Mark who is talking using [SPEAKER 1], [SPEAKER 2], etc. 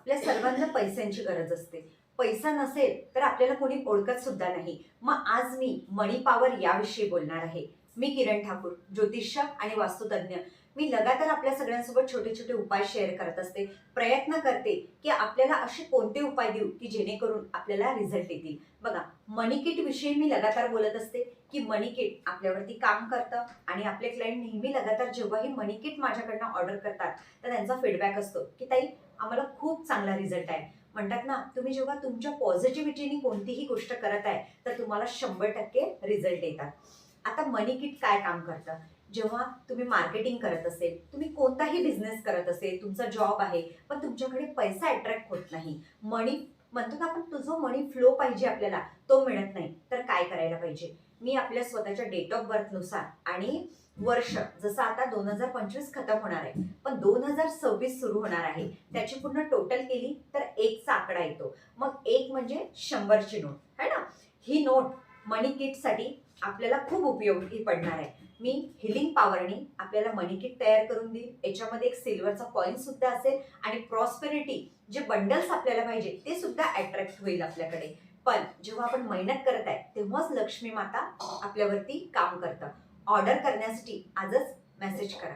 [SPEAKER 1] आपल्या सर्वांना पैशांची गरज असते. पैसा नसेल तर आपल्याला कोणी ओळखत सुद्धा नाही. मग आज मी मनी पॉवर याविषयी बोलणार आहे. मी किरण ठाकूर, ज्योतिष्य आणि वास्तुतज्ञ. मी लगातार आपल्या सगळ्यांसोबत छोटे छोटे उपाय शेअर करत असते. प्रयत्न करते की आपल्याला असे कोणते उपाय देऊ की जेणेकरून आपल्याला रिझल्ट येतील. बघा, मनी किट विषयी मी लगातार बोलत असते की मनी किट आपल्यावरती काम करतं आणि आपले क्लायंट नेहमी लगातार जेव्हाही मनी किट माझ्याकडनं ऑर्डर करतात तर त्यांचा फीडबॅक असतो की ताई, आम्हाला खूप चांगला रिझल्ट आहे. म्हणतात ना, तुम्ही जेव्हा तुमच्या पॉझिटिव्हिटीने कोणतीही गोष्ट करत आहे तर तुम्हाला 100% रिझल्ट येतात. आता मनी किट काय काम करतं? जेव्हा तुम्ही मार्केटिंग करत असेल, तुम्ही कोणताही बिझनेस करत असेल, तुमचा जॉब आहे, पण तुमच्याकडे पैसा अट्रॅक्ट होत नाही, मनी म्हणतो ना आपण, तो जो मनी फ्लो पाहिजे आपल्याला तो मिळत नाही, तर काय करायला पाहिजे? मी आपल्या स्वतःच्या डेट ऑफ बर्थनुसार आणि वर्ष, जसं आता 2025 खतम होणार आहे पण 2026 सुरू होणार आहे, त्याची पूर्ण टोटल केली तर 1चा आकडा येतो. मग 1 म्हणजे 100ची नोट है ना. ही नोट मनी किटसाठी आपल्याला खूप उपयोगी पडणार आहे. मी हिलिंग पॉवरनी आपल्याला मनी किट तयार करून देईल. याच्यामध्ये एक सिल्वरचा कॉइन सुद्धा असेल आणि प्रॉस्पेरिटी जे बंडल्स आपल्याला पाहिजे ते सुद्धा अट्रॅक्ट होईल आपल्याकडे. पण जेव्हा आपण मेहनत करत आहे तेव्हाच लक्ष्मी माता आपल्यावरती काम करतं. ऑर्डर करण्यासाठी आजच मेसेज करा.